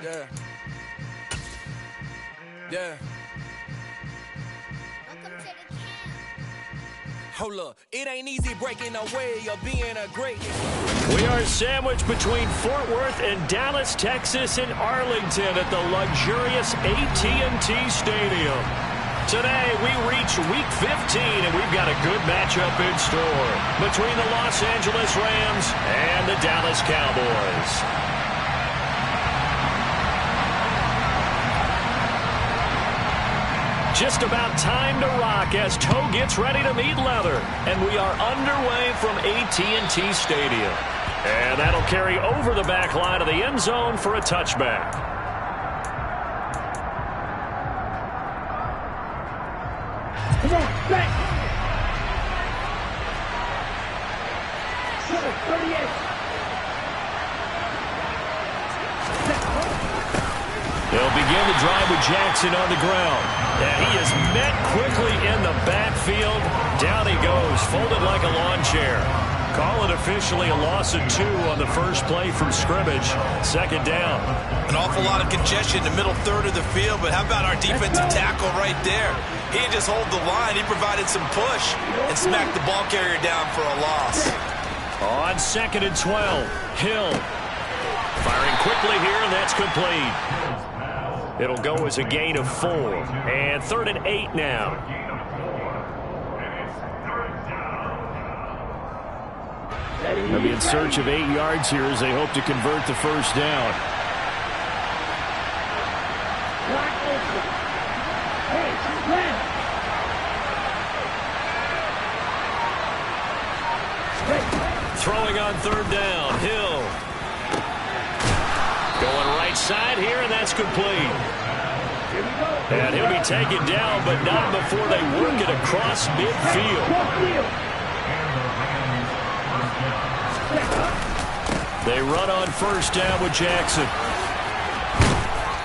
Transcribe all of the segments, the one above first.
Yeah. Yeah. Hold up, it ain't easy breaking away or being a great. We are sandwiched between Fort Worth and Dallas, Texas, and Arlington at the luxurious AT&T Stadium. Today, we reach Week 15, and we've got a good matchup in store between the Los Angeles Rams and the Dallas Cowboys. Just about time to rock as toe gets ready to meet leather. And we are underway from AT&T Stadium. And that'll carry over the back line of the end zone for a touchback. Come on, back. 38. They'll begin the drive with Jackson on the ground. And he is met quickly in the backfield. Down he goes, folded like a lawn chair. Call it officially a loss of 2 on the first play from scrimmage. Second down. An awful lot of congestion in the middle third of the field, but how about our defensive tackle right there? He didn't just hold the line, he provided some push and smacked the ball carrier down for a loss. On 2nd and 12, Hill. Firing quickly here, and that's complete. It'll go as a gain of 4. And 3rd and 8 now. They'll be in search of 8 yards here as they hope to convert the first down. Throwing on 3rd down, Hill. Going right side here, and that's complete. And he'll be taken down, but not before they work it across midfield. They run on first down with Jackson.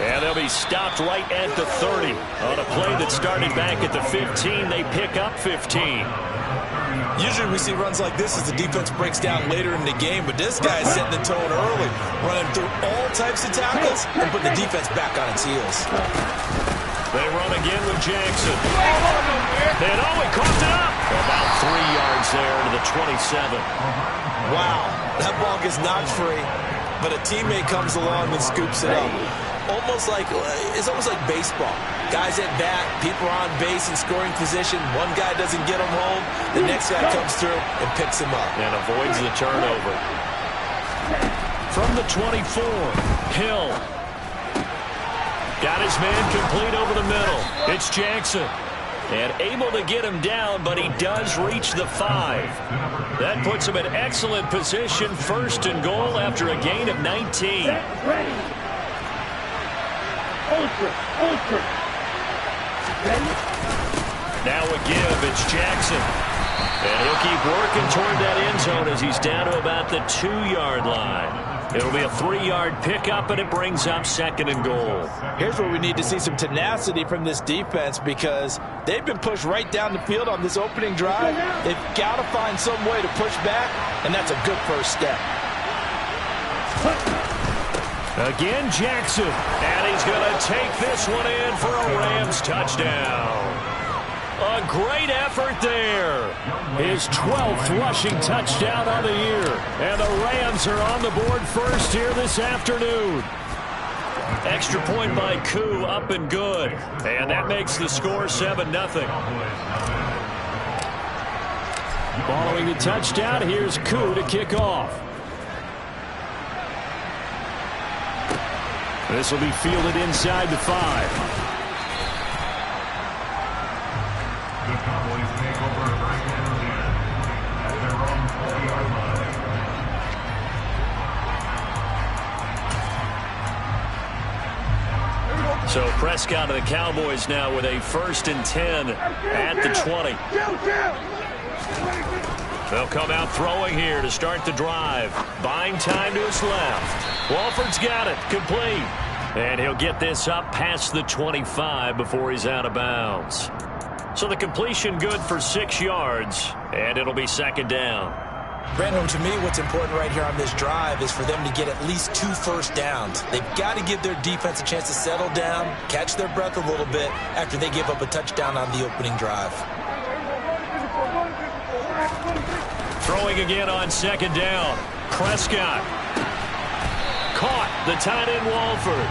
And they'll be stopped right at the 30. On a play that started back at the 15, they pick up 15. Usually we see runs like this as the defense breaks down later in the game, but this guy is setting the tone early, running through all types of tackles and putting the defense back on its heels. They run again with Jackson. And he coughed it up. About 3 yards there to the 27. Wow, that ball gets knocked free, but a teammate comes along and scoops it up. It's almost like baseball. Guys at bat, people are on base in scoring position. One guy doesn't get him home. The next guy comes through and picks him up. And avoids the turnover. From the 24, Hill. Got his man complete over the middle. It's Jackson. And able to get him down, but he does reach the 5. That puts him in excellent position, 1st and goal after a gain of 19. Ready. Ultra. Now a give, it's Jackson. And he'll keep working toward that end zone as he's down to about the 2-yard line. It'll be a 3-yard pickup, and it brings up 2nd and goal. Here's where we need to see some tenacity from this defense because they've been pushed right down the field on this opening drive. They've got to find some way to push back, and that's a good first step. Again, Jackson, and he's going to take this one in for a Rams touchdown. A great effort there. His 12th rushing touchdown of the year. And the Rams are on the board first here this afternoon. Extra point by Koo, up and good. And that makes the score 7-0. Following the touchdown, here's Koo to kick off. This will be fielded inside the 5. The Cowboys take over right at their own 40-yard line. So Prescott and the Cowboys now with a 1st and 10 at the 20. They'll come out throwing here to start the drive. Buying time to his left. Walford's got it. Complete. And he'll get this up past the 25 before he's out of bounds. So the completion good for 6 yards, and it'll be 2nd down. Brandon, to me, what's important right here on this drive is for them to get at least 2 first downs. They've got to give their defense a chance to settle down, catch their breath a little bit after they give up a touchdown on the opening drive. Throwing again on second down. Prescott. Caught the tight end Walford.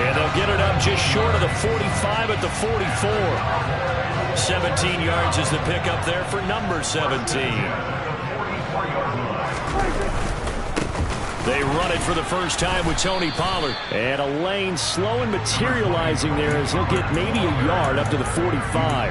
And they'll get it up just short of the 45 at the 44. 17 yards is the pickup there for number 17. They run it for the first time with Tony Pollard. And a lane slow and materializing there as he'll get maybe a yard up to the 45.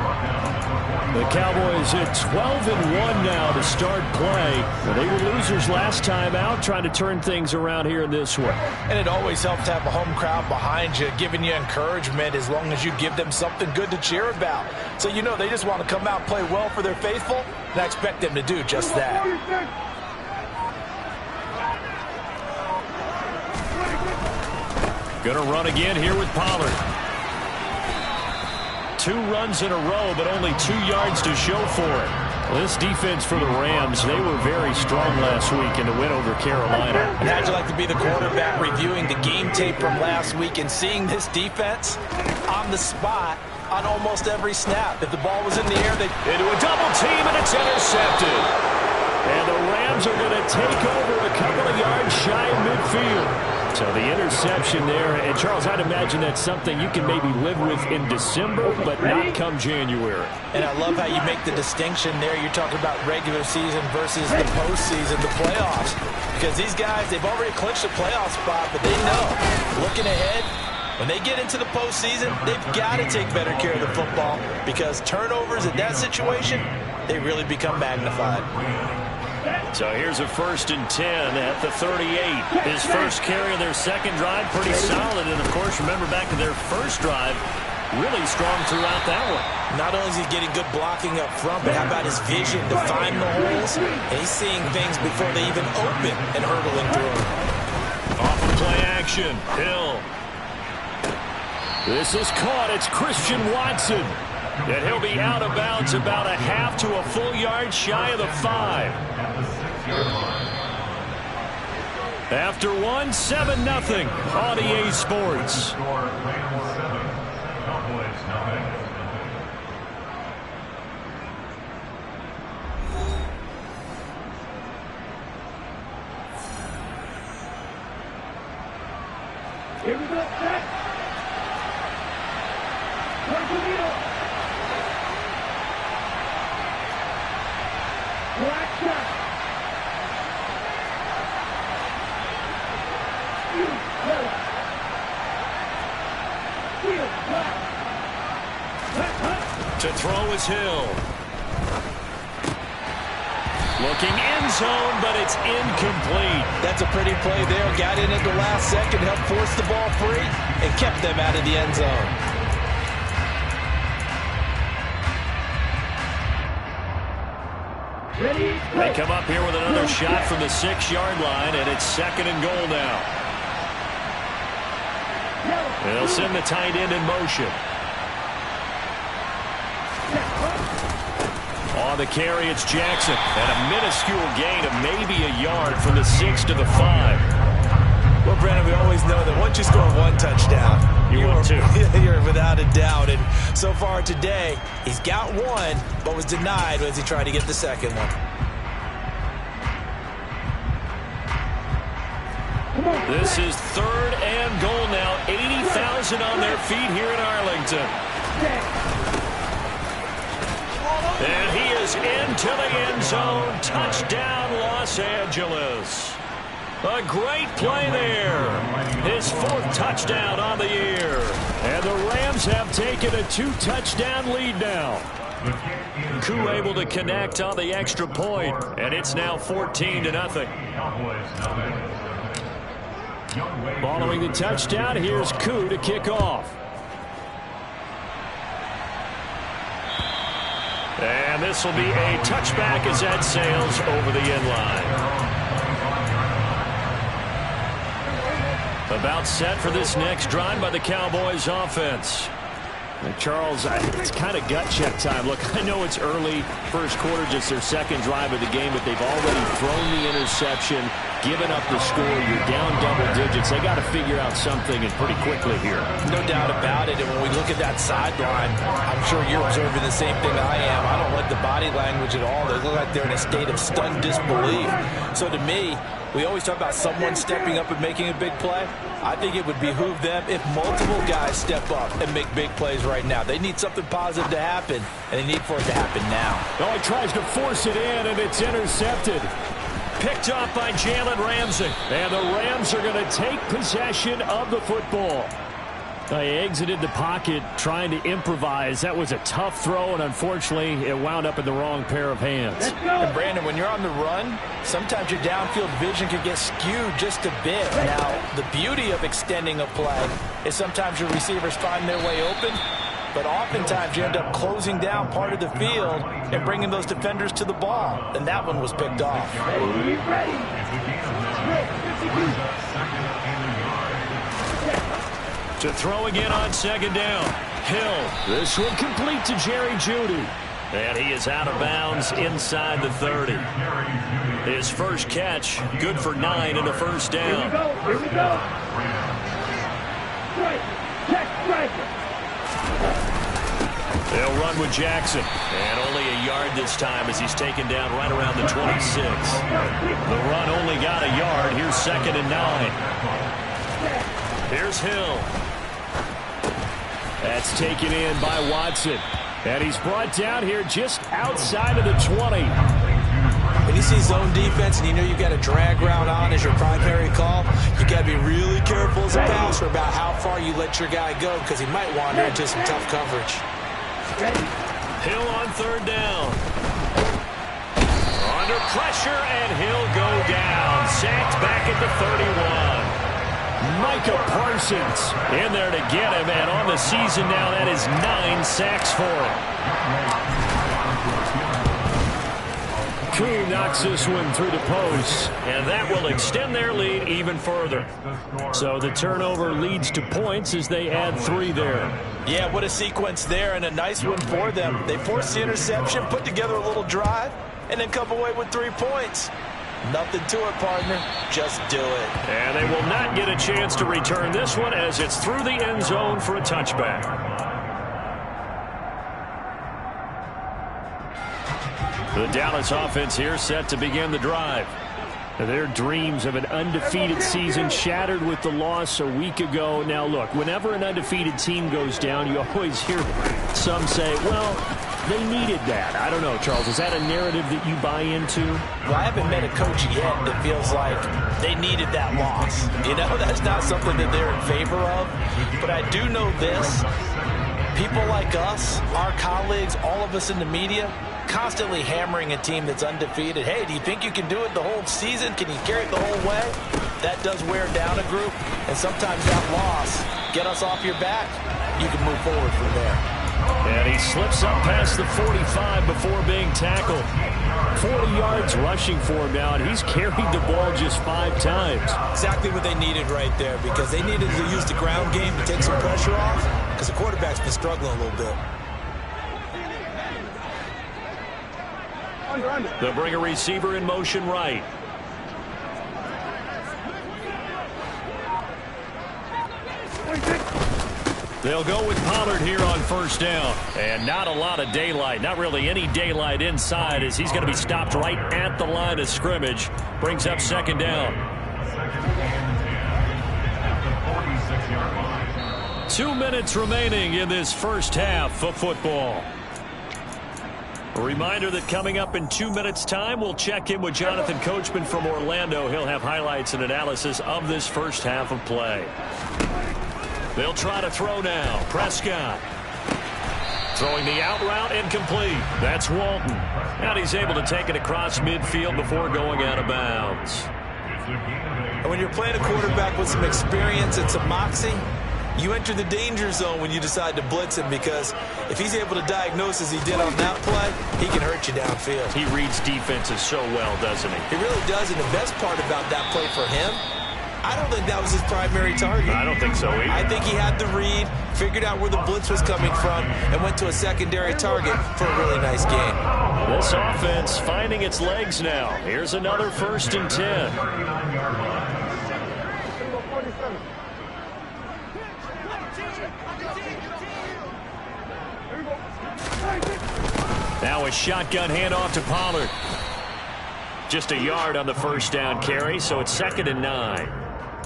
The Cowboys at 12-1 now to start play. Well, they were losers last time out, trying to turn things around here in this one. And it always helps to have a home crowd behind you, giving you encouragement as long as you give them something good to cheer about. So you know they just want to come out and play well for their faithful, and I expect them to do just that. Gonna run again here with Pollard. 2 runs in a row, but only 2 yards to show for it. Well, this defense for the Rams, they were very strong last week in the win over Carolina. And how'd you like to be the quarterback reviewing the game tape from last week and seeing this defense on the spot on almost every snap? If the ball was in the air, they into a double team, and it's intercepted. And the Rams are going to take over a couple of yards shy of midfield. So the interception there, and Charles, I'd imagine that's something you can maybe live with in December, but not come January. And I love how you make the distinction there. You're talking about regular season versus the postseason, the playoffs. Because these guys, they've already clinched a playoff spot, but they know, looking ahead, when they get into the postseason, they've got to take better care of the football because turnovers in that situation, they really become magnified. So here's a 1st and 10 at the 38. His first carry of their second drive, pretty solid. And, of course, remember back to their first drive, really strong throughout that one. Not only is he getting good blocking up front, but how about his vision to find the holes? And he's seeing things before they even open and hurdling through them. Off of play action, Hill. This is caught. It's Christian Watson. And he'll be out of bounds about a half to a full yard shy of the 5. After 1, 7-0 on EA Sports. Here we go, set. Black shot. To throw is Hill. Looking end zone, but it's incomplete. That's a pretty play there. Got in at the last second, helped force the ball free, and kept them out of the end zone. They come up here with another shot from the 6-yard line, and it's 2nd and goal now. They'll send the tight end in motion. On the carry, it's Jackson. And a minuscule gain of maybe a yard from the 6 to the 5. Well, Brandon, we always know that once you score 1 touchdown, you're without a doubt. And so far today, he's got 1, but was denied as he tried to get the second one. This is 3rd and goal now. 80,000 on their feet here in Arlington. And he is into the end zone. Touchdown, Los Angeles. A great play there. His 4th touchdown on the year. And the Rams have taken a 2-touchdown lead now. Koo able to connect on the extra point, and it's now 14-0. Following the touchdown, here's Koo to kick off. And this will be a touchback as that sails over the end line. About set for this next drive by the Cowboys offense. Charles, it's kind of gut check time. Look, I know it's early, first quarter, just their second drive of the game, but they've already thrown the interception, given up the score. You're down double digits. They got to figure out something, and pretty quickly here. No doubt about it. And when we look at that sideline, I'm sure you're observing the same thing I am. I don't like the body language at all. They look like they're in a state of stunned disbelief. So to me, we always talk about someone stepping up and making a big play. I think it would behoove them if multiple guys step up and make big plays right now. They need something positive to happen, and they need for it to happen now. Oh, he tries to force it in, and it's intercepted. Picked off by Jalen Ramsey. And the Rams are going to take possession of the football. They exited the pocket trying to improvise. That was a tough throw, and unfortunately, it wound up in the wrong pair of hands. And Brandon, when you're on the run, sometimes your downfield vision can get skewed just a bit. Now, the beauty of extending a play is sometimes your receivers find their way open, but oftentimes you end up closing down part of the field and bringing those defenders to the ball, and that one was picked off. To throw again on second down. Hill. This one complete to Jerry Jeudy. And he is out of bounds inside the 30. His first catch, good for 9 and a first down. Here we go. Strike. Check striker. They'll run with Jackson. And only a yard this time as he's taken down right around the 26. The run only got a yard. Here's 2nd and 9. Here's Hill. That's taken in by Watson. And he's brought down here just outside of the 20. When you see zone defense and you know you've got a drag route on as your primary call, you got to be really careful as a passer about how far you let your guy go because he might wander into some tough coverage. Hill on 3rd down. Under pressure, and he'll go down. Sacked back at the 31. Micah Parsons in there to get him, and on the season now, that is 9 sacks for him. Koo knocks this one through the post, and that will extend their lead even further. So the turnover leads to points as they add 3 there. Yeah, what a sequence there, and a nice one for them. They forced the interception, put together a little drive, and then come away with 3 points. Nothing to it, partner. Just do it. And they will not get a chance to return this one as it's through the end zone for a touchback. The Dallas offense here set to begin the drive. Their dreams of an undefeated season shattered with the loss a week ago. Now, look, whenever an undefeated team goes down, you always hear some say, well, they needed that. I don't know, Charles. Is that a narrative that you buy into? Well, I haven't met a coach yet that feels like they needed that loss. You know, that's not something that they're in favor of. But I do know this. People like us, our colleagues, all of us in the media, constantly hammering a team that's undefeated. Hey, do you think you can do it the whole season? Can you carry it the whole way? That does wear down a group. And sometimes that loss, get us off your back, you can move forward from there. And he slips up past the 45 before being tackled. 40 yards rushing for him now, and he's carried the ball just 5 times. Exactly what they needed right there, because they needed to use the ground game to take some pressure off, because the quarterback's been struggling a little bit. They'll bring a receiver in motion right. They'll go with Pollard here on 1st down. And not a lot of daylight. Not really any daylight inside as he's going to be stopped right at the line of scrimmage. Brings up 2nd down. 2 minutes remaining in this first half of football. A reminder that coming up in 2 minutes' time, we'll check in with Jonathan Coachman from Orlando. He'll have highlights and analysis of this first half of play. They'll try to throw now. Prescott. Throwing the out route incomplete. That's Walton. And he's able to take it across midfield before going out of bounds. And when you're playing a quarterback with some experience and some moxie, you enter the danger zone when you decide to blitz him, because if he's able to diagnose as he did on that play, he can hurt you downfield. He reads defenses so well, doesn't he? He really does, and the best part about that play for him I don't think that was his primary target. I don't think so either. I think he had the read, figured out where the blitz was coming from, and went to a secondary target for a really nice game. This offense finding its legs now. Here's another 1st and 10. Now a shotgun handoff to Pollard. Just a yard on the 1st down carry, so it's 2nd and 9.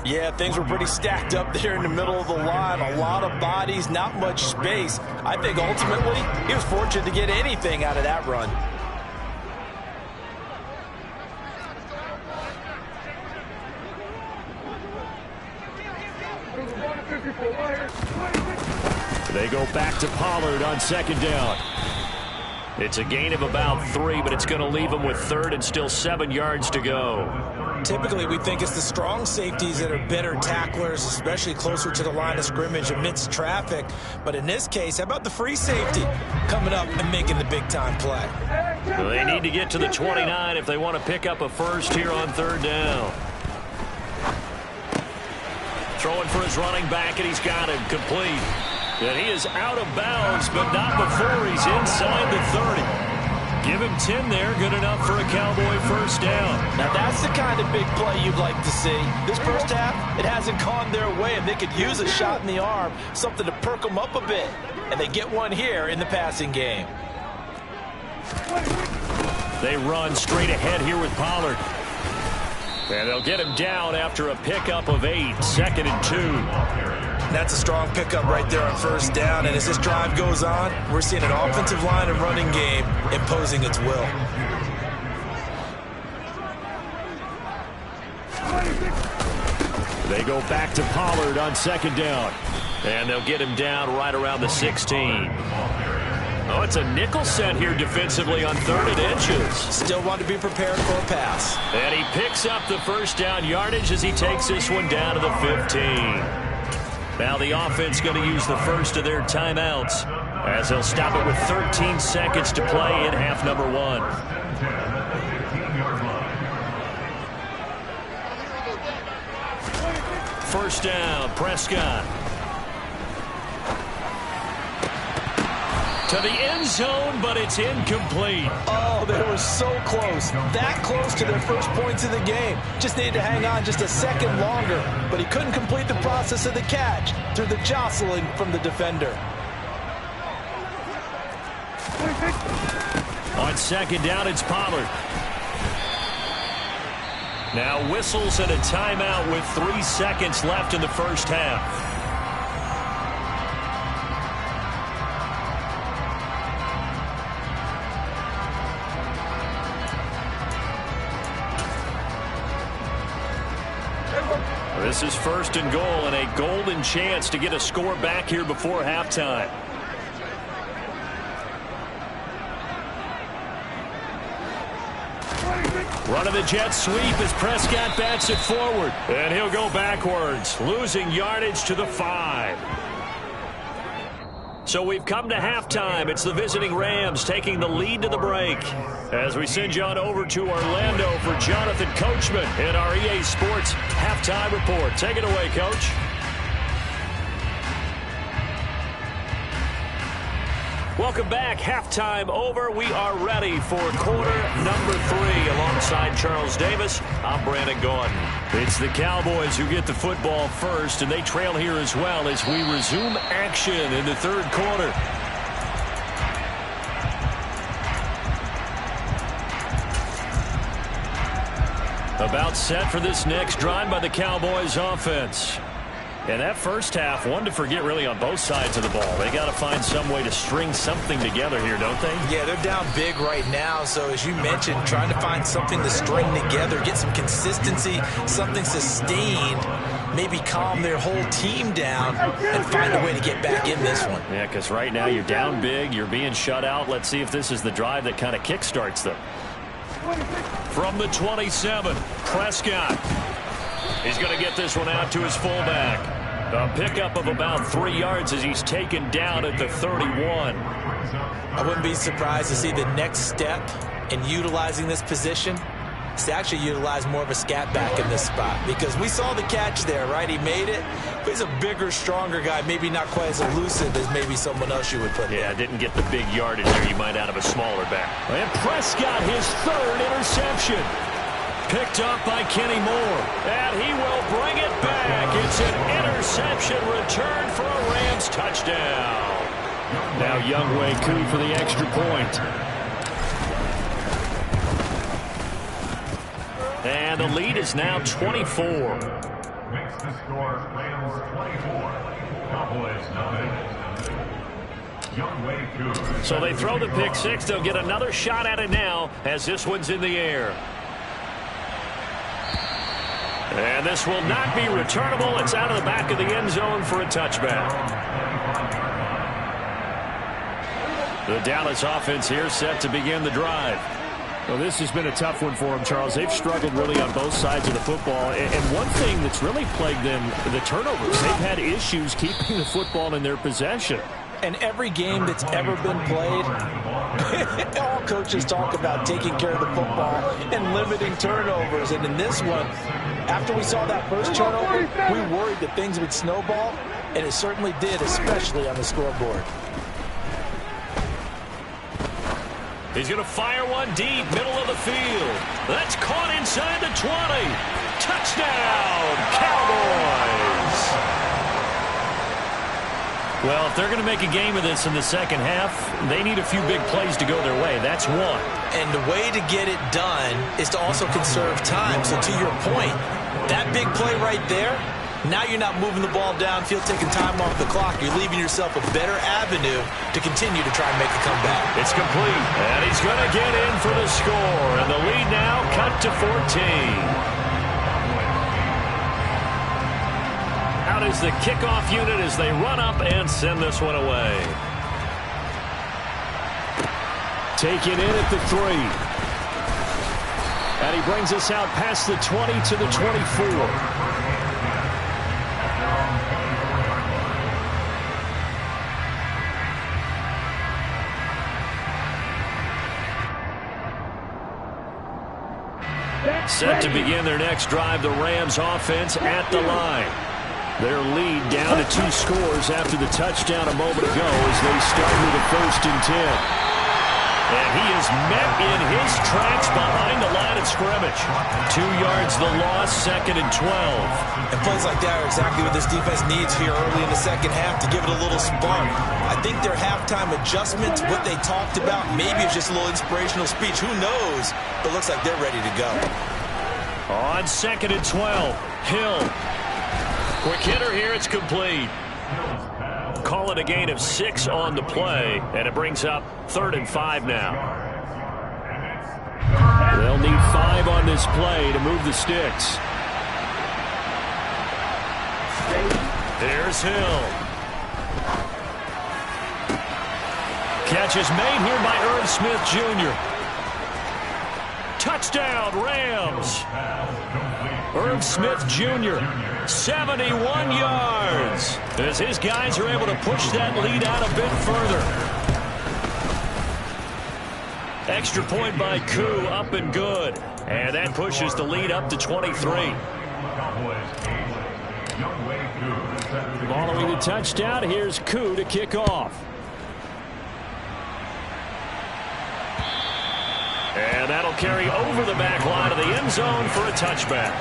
Yeah, things were pretty stacked up there in the middle of the line. A lot of bodies, not much space. I think ultimately he was fortunate to get anything out of that run. They go back to Pollard on 2nd down. It's a gain of about 3, but it's going to leave them with 3rd and still 7 yards to go. Typically, we think it's the strong safeties that are better tacklers, especially closer to the line of scrimmage amidst traffic. But in this case, how about the free safety coming up and making the big-time play? Well, they need to get to the 29 if they want to pick up a 1st here on 3rd down. Throwing for his running back, and he's got him complete. And he is out of bounds, but not before he's inside the 30. Give him 10 there, good enough for a Cowboy 1st down. Now that's the kind of big play you'd like to see. This first half, it hasn't gone their way, and they could use a shot in the arm, something to perk them up a bit. And they get one here in the passing game. They run straight ahead here with Pollard. And they'll get him down after a pickup of 8, 2nd and 2. That's a strong pickup right there on 1st down, and as this drive goes on, we're seeing an offensive line and running game imposing its will. They go back to Pollard on 2nd down, and they'll get him down right around the 16. Oh, it's a nickel set here defensively on 3rd and inches. Still want to be prepared for a pass. And he picks up the 1st down yardage as he takes this one down to the 15. Now the offense going to use the first of their timeouts as they'll stop it with 13 seconds to play in half number 1. First down, Prescott. To the end zone, but it's incomplete. Oh, they were so close. That close to their first points of the game. Just needed to hang on just a second longer. But he couldn't complete the process of the catch through the jostling from the defender. On 2nd down, it's Pollard. Now whistles and a timeout with 3 seconds left in the first half. This is 1st and goal and a golden chance to get a score back here before halftime. Running the jet sweep as Prescott bats it forward. And he'll go backwards, losing yardage to the 5. So we've come to halftime. It's the visiting Rams taking the lead to the break. As we send you on over to Orlando for Jonathan Coachman in our EA Sports Halftime Report. Take it away, Coach. Welcome back. Halftime over. We are ready for quarter number 3. Alongside Charles Davis, I'm Brandon Gaudin. It's the Cowboys who get the football first, and they trail here as well as we resume action in the 3rd quarter. About set for this next drive by the Cowboys offense. And that first half, one to forget really on both sides of the ball. They got to find some way to string something together here, don't they? Yeah, they're down big right now. So as you mentioned, trying to find something to string together, get some consistency, something sustained, maybe calm their whole team down and find a way to get back in this one. Yeah, because right now you're down big, you're being shut out. Let's see if this is the drive that kind of kickstarts them. From the 27, Prescott. He's going to get this one out to his fullback. A pickup of about 3 yards as he's taken down at the 31. I wouldn't be surprised to see the next step in utilizing this position is to actually utilize more of a scat back in this spot, because we saw the catch there, right? He made it, but he's a bigger, stronger guy, maybe not quite as elusive as maybe someone else you would put there. Yeah, didn't get the big yardage there you might out of a smaller back. And Prescott, his third interception. Picked up by Kenny Moore. And he will bring it back. It's an interception return for a Rams touchdown. Now Younghoe Koo for the extra point. And the lead is now 24. Makes the score Rams 24. Cowboys nothing. Younghoe Koo. So they throw the pick six. They'll get another shot at it now as this one's in the air. And this will not be returnable. It's out of the back of the end zone for a touchback. The Dallas offense here set to begin the drive. Well, this has been a tough one for them, Charles. They've struggled really on both sides of the football. And one thing that's really plagued them, the turnovers. They've had issues keeping the football in their possession. And every game that's ever been played, all coaches talk about taking care of the football and limiting turnovers. And in this one, after we saw that first turnover, we worried that things would snowball, and it certainly did, especially on the scoreboard. He's going to fire one deep, middle of the field. That's caught inside the 20. Touchdown, Cowboys! Well, if they're going to make a game of this in the second half, they need a few big plays to go their way. That's one. And the way to get it done is to also conserve time. So to your point, that big play right there, now you're not moving the ball downfield, taking time off the clock. You're leaving yourself a better avenue to continue to try and make a comeback. It's complete, and he's going to get in for the score. And the lead now cut to 14. Out is the kickoff unit as they run up and send this one away. Taken in at the 3. And he brings us out past the 20 to the 24. Set to begin their next drive, the Rams offense at the line. Their lead down to 2 scores after the touchdown a moment ago as they start with a 1st and 10. And he is met in his tracks behind the line of scrimmage. 2 yards the loss, 2nd and 12. And plays like that are exactly what this defense needs here early in the second half to give it a little spark. I think their halftime adjustments, what they talked about, maybe it's just a little inspirational speech. Who knows? But it looks like they're ready to go. On 2nd and 12, Hill. Quick hitter here, it's complete. Call it a gain of 6 on the play, and it brings up 3rd and 5 now. They'll need 5 on this play to move the sticks. Here's Hill. Catch is made here by Irv Smith Jr. Touchdown, Rams. Irv Smith Jr., 71 yards. As his guys are able to push that lead out a bit further. Extra point by Koo, up and good. And that pushes the lead up to 23. Following the touchdown, here's Koo to kick off. And that'll carry over the back line of the end zone for a touchback.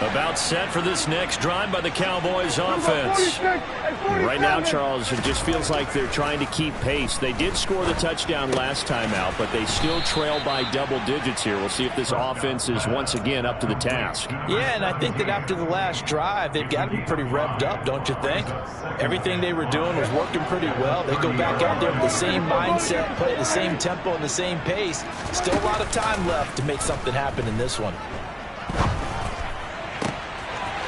About set for this next drive by the Cowboys offense. Right now, Charles, it just feels like they're trying to keep pace. They did score the touchdown last time out, but they still trail by double digits here. We'll see if this offense is once again up to the task. Yeah, and I think that after the last drive, they've got to be pretty revved up, don't you think? Everything they were doing was working pretty well. They go back out there with the same mindset, play at the same tempo and the same pace. Still a lot of time left to make something happen in this one.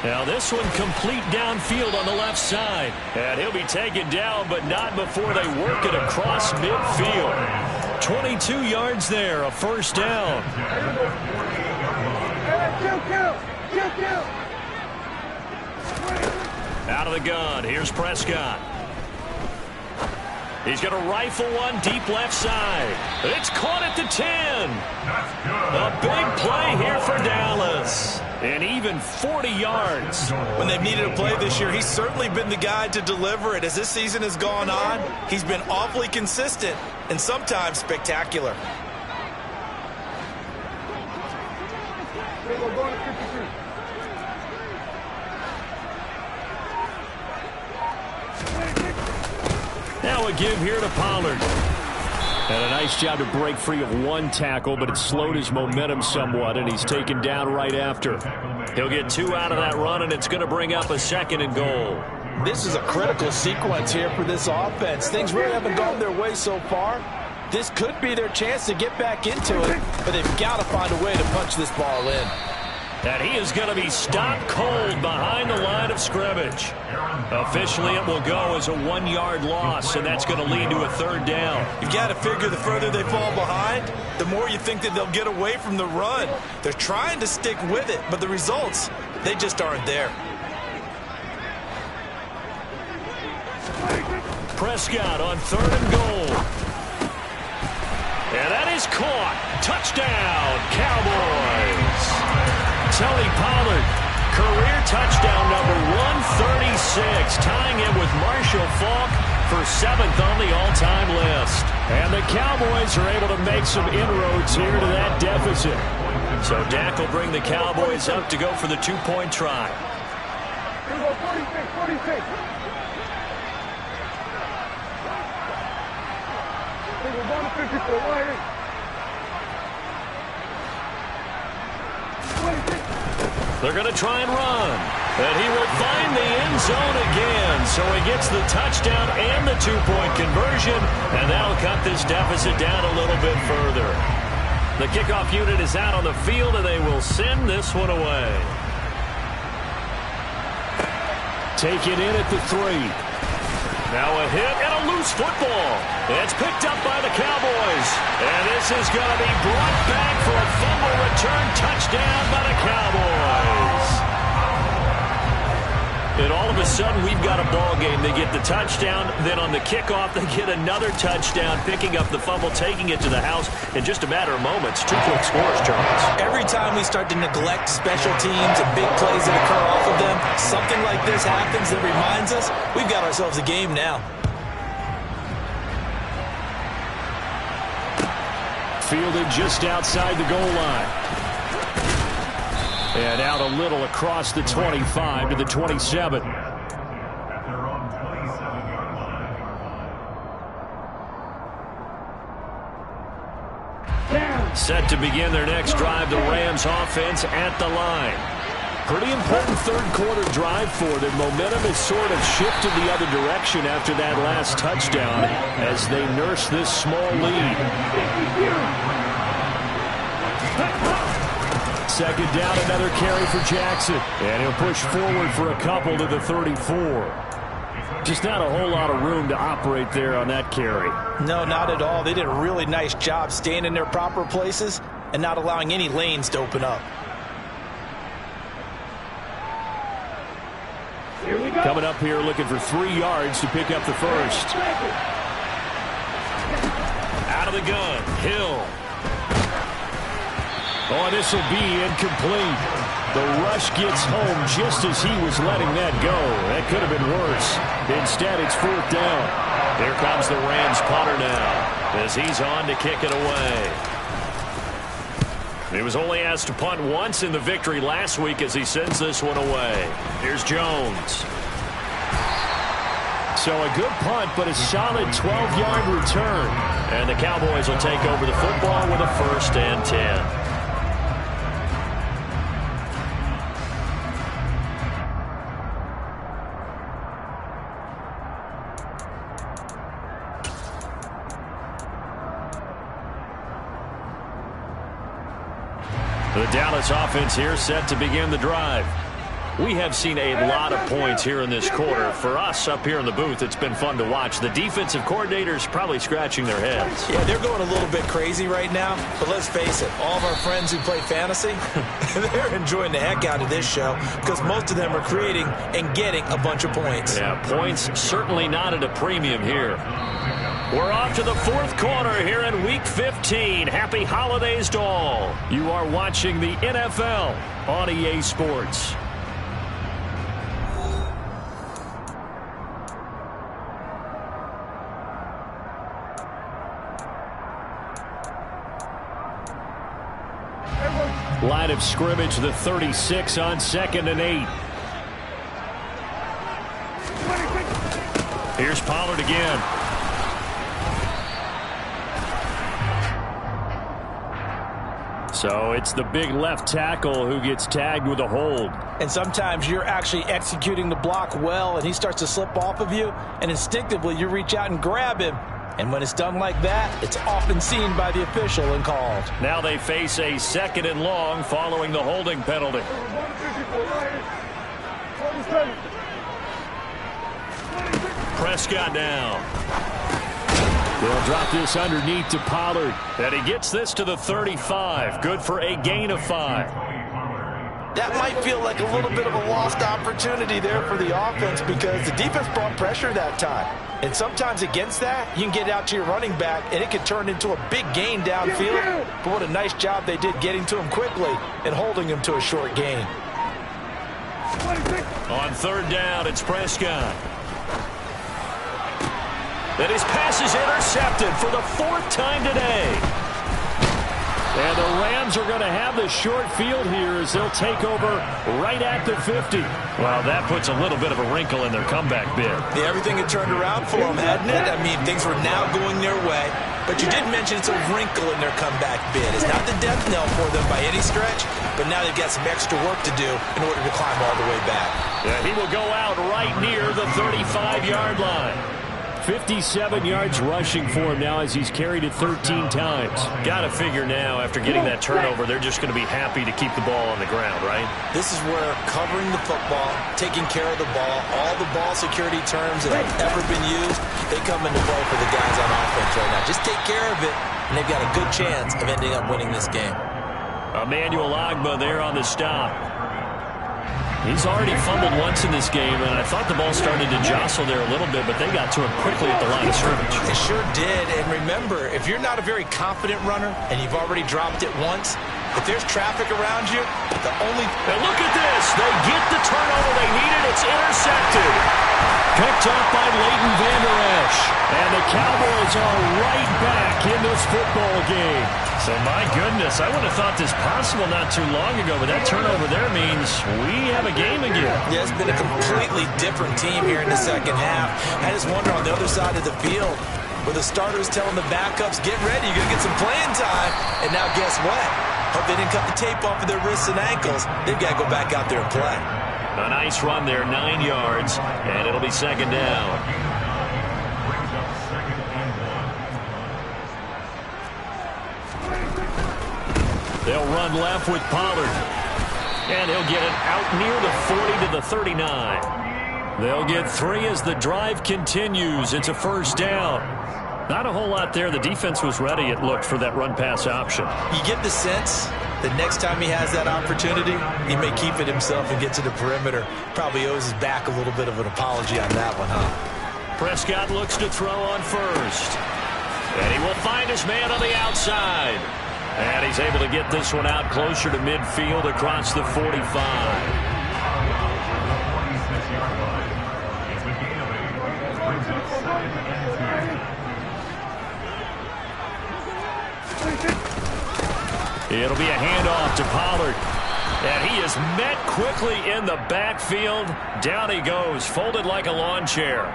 Now this one complete downfield on the left side. And he'll be taken down, but not before they work it across midfield. 22 yards there, a 1st down. Out of the gun, here's Prescott. He's going to rifle one deep left side. It's caught at the 10. A big play here for Dallas. And even 40 yards. When they've needed a play this year, he's certainly been the guy to deliver it. As this season has gone on, he's been awfully consistent and sometimes spectacular. Now a give here to Pollard. And a nice job to break free of one tackle, but it slowed his momentum somewhat, and he's taken down right after. He'll get 2 out of that run, and it's going to bring up a 2nd and goal. This is a critical sequence here for this offense. Things really haven't gone their way so far. This could be their chance to get back into it, but they've got to find a way to punch this ball in. And he is going to be stopped cold behind the line of scrimmage. Officially, it will go as a 1-yard loss, and that's going to lead to a 3rd down. You've got to figure the further they fall behind, the more you think that they'll get away from the run. They're trying to stick with it, but the results, they just aren't there. Prescott on 3rd and goal. And that is caught. Touchdown, Cowboys. Tony Pollard, career touchdown number 136, tying it with Marshall Faulk for 7th on the all-time list. And the Cowboys are able to make some inroads here to that deficit. So Dak will bring the Cowboys up to go for the 2-point try. 46. We're going to 54. They're going to try and run. And he will find the end zone again. So he gets the touchdown and the 2-point conversion. And that'll cut this deficit down a little bit further. The kickoff unit is out on the field, and they will send this one away. Taken in at the 3. Now a hit and a loose football. It's picked up by the Cowboys. And this is going to be brought back for a fumble return touchdown by the Cowboys. And all of a sudden, we've got a ball game. They get the touchdown. Then on the kickoff, they get another touchdown, picking up the fumble, taking it to the house in just a matter of moments. 2 quick scores, Charles. Every time we start to neglect special teams and big plays that occur off of them, something like this happens that reminds us we've got ourselves a game now. Fielded just outside the goal line. And out a little across the 25 to the 27. Set to begin their next drive, the Rams offense at the line. Pretty important 3rd quarter drive for them. Momentum has sort of shifted the other direction after that last touchdown as they nurse this small lead. 2nd down, another carry for Jackson. And he'll push forward for a couple to the 34. Just not a whole lot of room to operate there on that carry. No, not at all. They did a really nice job staying in their proper places and not allowing any lanes to open up. Coming up here looking for 3 yards to pick up the 1st. Out of the gun, Hill. Oh, this will be incomplete. The rush gets home just as he was letting that go. That could have been worse. Instead, it's 4th down. Here comes the Rams punter now as he's on to kick it away. He was only asked to punt once in the victory last week as he sends this one away. Here's Jones. So a good punt, but a solid 12-yard return. And the Cowboys will take over the football with a 1st and 10. The Dallas offense here set to begin the drive. We have seen a lot of points here in this quarter. For us up here in the booth, it's been fun to watch. The defensive coordinators probably scratching their heads. Yeah, they're going a little bit crazy right now. But let's face it, all of our friends who play fantasy, they're enjoying the heck out of this show because most of them are creating and getting a bunch of points. Yeah, points certainly not at a premium here. We're off to the fourth quarter here in Week 15. Happy holidays to all. You are watching the NFL on EA Sports. Line of scrimmage, the 36 on 2nd and 8. Here's Pollard again. So it's the big left tackle who gets tagged with a hold. And sometimes you're actually executing the block well, and he starts to slip off of you, and instinctively you reach out and grab him. And when it's done like that, it's often seen by the official and called. Now they face a 2nd and long following the holding penalty. Prescott down. They'll drop this underneath to Pollard. And he gets this to the 35. Good for a gain of 5. That might feel like a little bit of a lost opportunity there for the offense because the defense brought pressure that time. And sometimes against that, you can get out to your running back, and it can turn into a big gain downfield. But what a nice job they did getting to him quickly and holding him to a short gain. On 3rd down, it's Prescott. And his pass is intercepted for the 4th time today. And the Rams are going to have the short field here as they'll take over right at the 50. Well, that puts a little bit of a wrinkle in their comeback bid. Yeah, everything had turned around for them, hadn't it? I mean, things were now going their way. But you did mention it's a wrinkle in their comeback bid. It's not the death knell for them by any stretch, but now they've got some extra work to do in order to climb all the way back. Yeah, he will go out right near the 35-yard line. 57 yards rushing for him now as he's carried it 13 times. Got to figure now, after getting that turnover, they're just going to be happy to keep the ball on the ground, right? This is where covering the football, taking care of the ball, all the ball security terms that have ever been used, they come into play for the guys on offense right now. Just take care of it, and they've got a good chance of ending up winning this game. Emmanuel Ogbah there on the stop. He's already fumbled once in this game, and I thought the ball started to jostle there a little bit, but they got to him quickly at the line of scrimmage. It sure did, and remember, if you're not a very confident runner and you've already dropped it once, if there's traffic around you, the only... And look at this! They get the turnover they needed. It's intercepted. Picked up by Leighton Vander Esch. And the Cowboys are right back in this football game. So, my goodness, I would have thought this possible not too long ago, but that turnover there means we have a game again. Yeah, it's been a completely different team here in the second half. I just wonder on the other side of the field, where the starters telling the backups, get ready, you're going to get some playing time. And now guess what? Hope they didn't cut the tape off of their wrists and ankles. They've got to go back out there and play. A nice run there, 9 yards, and it'll be 2nd down. They'll run left with Pollard. And he'll get it out near the 40 to the 39. They'll get 3 as the drive continues. It's a 1st down. Not a whole lot there. The defense was ready, it looked, for that run-pass option. You get the sense that next time he has that opportunity, he may keep it himself and get to the perimeter. Probably owes his back a little bit of an apology on that one, huh? Prescott looks to throw on 1st. And he will find his man on the outside. And he's able to get this one out closer to midfield across the 45. It'll be a handoff to Pollard. And he is met quickly in the backfield. Down he goes, folded like a lawn chair.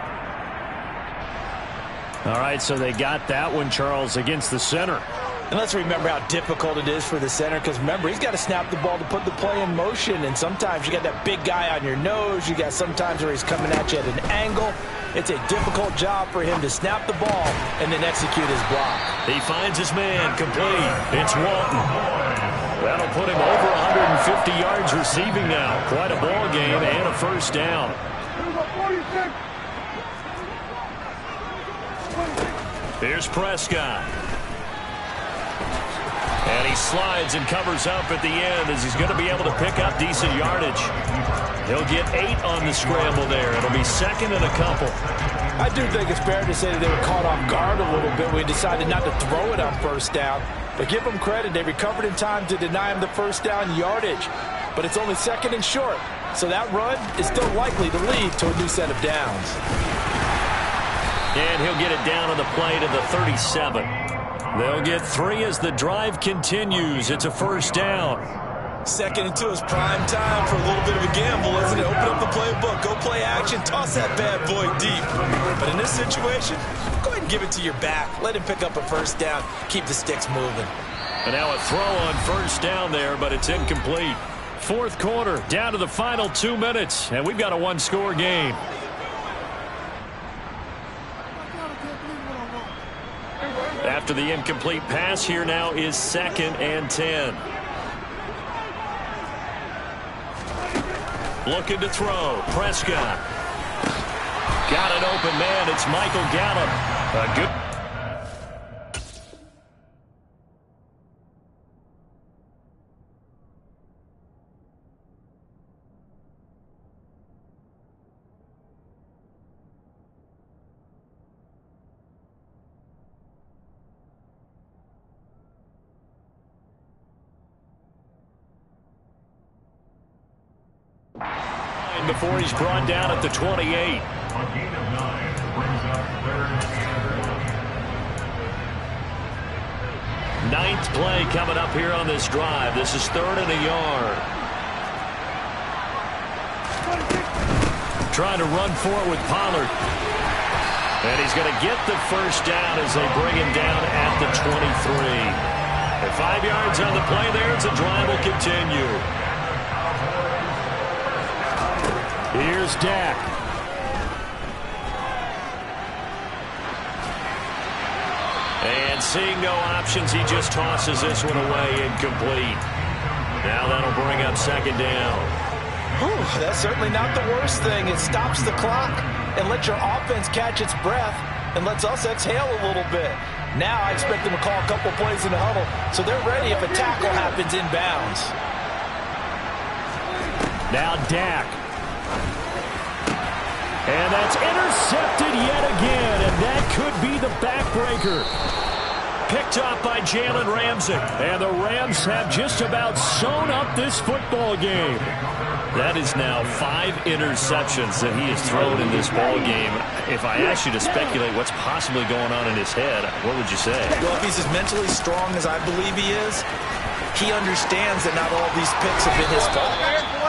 All right, so they got that one, Charles, against the center. And let's remember how difficult it is for the center, because remember, he's got to snap the ball to put the play in motion, and sometimes you got that big guy on your nose. You got sometimes where he's coming at you at an angle. It's a difficult job for him to snap the ball and then execute his block. He finds his man complete. It's Walton. That'll put him over 150 yards receiving now. Quite a ball game and a 1st down. Here's Prescott. And he slides and covers up at the end as he's going to be able to pick up decent yardage. He'll get 8 on the scramble there. It'll be 2nd and a couple. I do think it's fair to say that they were caught off guard a little bit when we decided not to throw it on first down. But give them credit. They recovered in time to deny him the first down yardage. But it's only 2nd and short. So that run is still likely to lead to a new set of downs. And he'll get it down on the play to the 37. They'll get 3 as the drive continues. It's a first down. 2nd and 2 is prime time for a little bit of a gamble, isn't it? Open up the playbook, go play action, toss that bad boy deep. But in this situation, go ahead and give it to your back. Let him pick up a first down. Keep the sticks moving. And now a throw on first down there, but it's incomplete. 4th quarter, down to the final 2 minutes, and we've got a one-score game. After the incomplete pass, here now is 2nd and 10. Looking to throw. Prescott. Got an open man. It's Michael Gallup. A good. Before he's brought down at the 28. A gain of 9 brings up 3rd and 9th play coming up here on this drive. This is 3rd and a yard. Trying to run for it with Pollard. And he's going to get the first down as they bring him down at the 23. And 5 yards on the play there as the drive will continue. Here's Dak. And seeing no options, he just tosses this one away incomplete. Now that'll bring up 2nd down. Whew, that's certainly not the worst thing. It stops the clock and lets your offense catch its breath and lets us exhale a little bit. Now I expect them to call a couple plays in the huddle so they're ready if a tackle happens inbounds. Now Dak. And that's intercepted yet again, and that could be the backbreaker. Picked off by Jalen Ramsey, and the Rams have just about sewn up this football game. That is now 5 interceptions that he has thrown in this ball game. If I asked you to speculate what's possibly going on in his head, what would you say? Well, if he's as mentally strong as I believe he is, he understands that not all these picks have been his fault.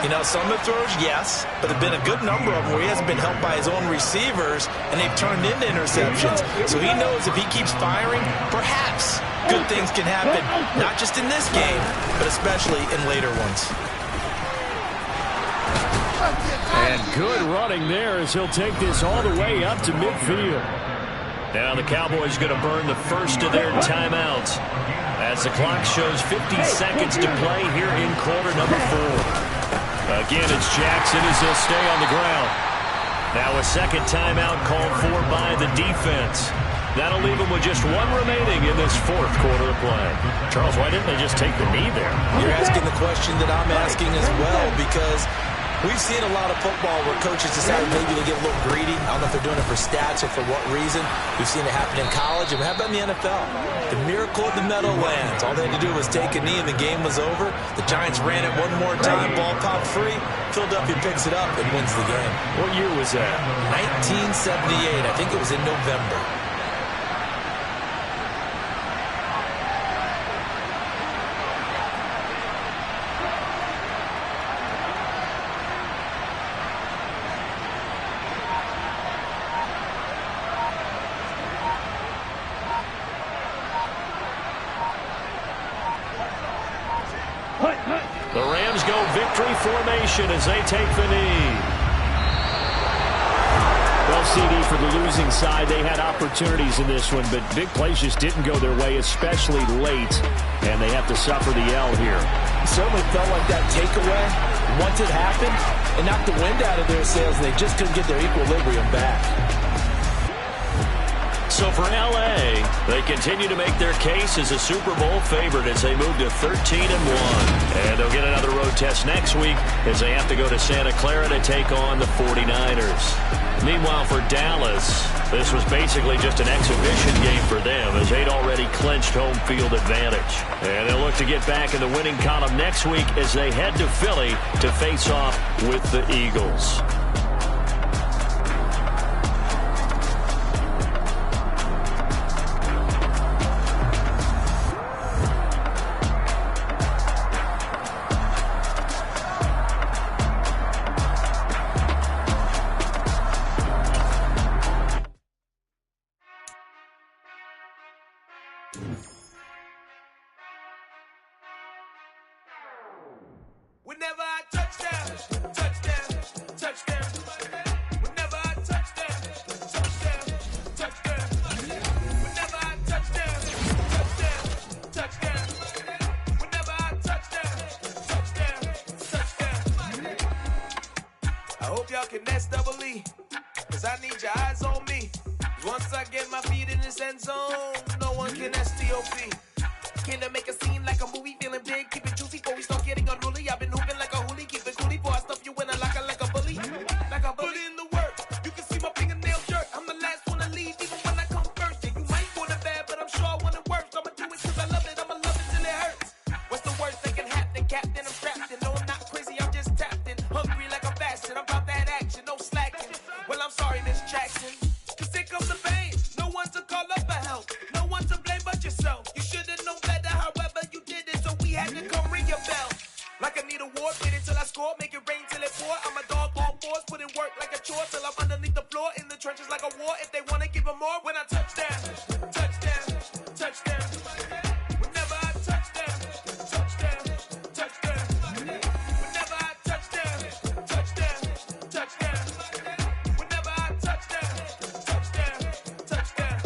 You know, some of the throws, yes, but there have been a good number of them where he hasn't been helped by his own receivers, and they've turned into interceptions. So he knows if he keeps firing, perhaps good things can happen, not just in this game, but especially in later ones. And good running there as he'll take this all the way up to midfield. Now the Cowboys going to burn the first of their timeouts as the clock shows 50 seconds to play here in quarter number 4. Again, it's Jackson as he'll stay on the ground. Now a second timeout called for by the defense. That'll leave them with just 1 remaining in this 4th quarter of play. Charles, why didn't they just take the knee there? You're asking the question that I'm asking as well, because we've seen a lot of football where coaches decide maybe to get a little greedy. I don't know if they're doing it for stats or for what reason. We've seen it happen in college, and how about in the NFL? The miracle of the Meadowlands. All they had to do was take a knee, and the game was over. The Giants ran it one more time. Ball popped free. Philadelphia picks it up and wins the game. What year was that? 1978. I think it was in November. The Rams go victory formation as they take the knee. Well, CD, for the losing side, they had opportunities in this one, but big plays just didn't go their way, especially late, and they have to suffer the L here. It certainly felt like that takeaway, once it happened, it knocked the wind out of their sails, and they just couldn't get their equilibrium back. So for L.A., they continue to make their case as a Super Bowl favorite as they move to 13-1. And they'll get another road test next week as they have to go to Santa Clara to take on the 49ers. Meanwhile, for Dallas, This was basically just an exhibition game for them as they'd already clinched home field advantage. And they'll look to get back in the winning column next week as they head to Philly to face off with the Eagles. Whenever I touchdown, touchdown, touchdown. Whenever I touchdown, touchdown, touchdown. Whenever I touchdown, touchdown, touchdown. Whenever I touchdown, touchdown, touchdown. I hope y'all can nest double E, 'cause I need your eyes on me. Once I get my feet in this end zone, no one can STOP. Can I make a scene like a movie, feeling big, keep it juicy before we start getting unruly. I've been hooping like a hoolie, keep it coolie before I stuff you in a locker like a bully. Like a bully. Put in the work, you can see my fingernail jerk. I'm the last one to leave, even when I come first. Yeah, you might want it bad, but I'm sure I want it worse. I'ma do it 'cause I love it, I'ma love it till it hurts. What's the worst that can happen, Captain? I'm strapped in, no, I'm not crazy, I'm just tapped in. Hungry like I'm fasting, I'm about that action, no slacking. Well, I'm sorry, Miss Jackson, 'cause here comes the pain. No one to call up for help, no one to blame but yourself. You should've known better, however you did it, so we had to come ring your bell. Like I need a war, wait until I score, make it rain till it pour. I'm a dog on force, put in work like a chore till I'm underneath the floor, in the trenches like a war. If they wanna give them more, when I touchdown, touchdown, touchdown. Whenever I touchdown, touchdown, touchdown. Whenever I touchdown, touchdown, touchdown. Whenever I touchdown, touchdown, touchdown.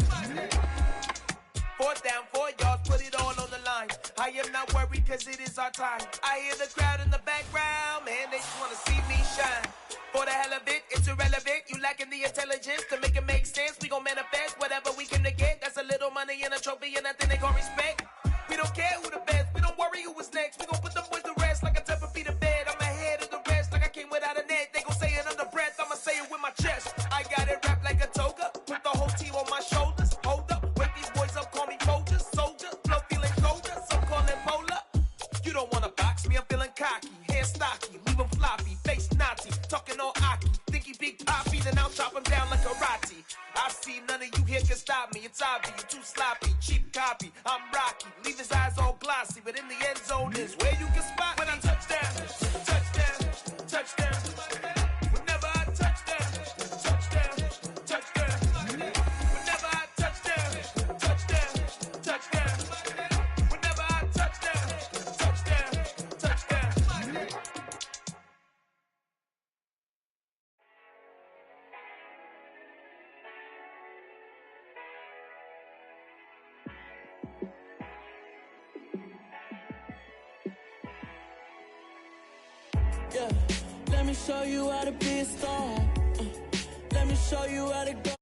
4th down, 4 yards, put it all on the line. I am not worried 'cause it is our time. I hear the crowd in the background, man, they just wanna see me shine. For the hell of it, it's irrelevant. You lacking the intelligence to make it make sense. We gon' manifest whatever we can to get. That's a little money and a trophy and nothing they gon' respect. We don't care who the best, we don't worry who was next. We gon' put them boys to rest like a 10 feet of bed. I'm ahead of the rest like I came without a net. They gon' say it under breath, I'ma say it with my chest. I got it wrapped like a toga, put the whole team on my shoulders. Hold up, wake these boys up, call me Folgers, soldier, flow feeling colder, some call it polar. You don't wanna box me, I'm feeling cocky, hair stocky, leave him floppy, face naughty, talking all aki, think he big poppy, then I'll chop him down like karate. I see none of you here can stop me, it's obvious, you too sloppy, cheap copy, I'm Rocky, leave his eyes all glossy, but in the end zone is where you can spot when I touchdown, touchdown, touchdown. Whenever I touchdown, touchdown, touchdown. Whenever I touchdown, touchdown, touchdown. Whenever I touchdown, touchdown, touchdown. Yeah, let me show you how to be a star. Let me show you how to go.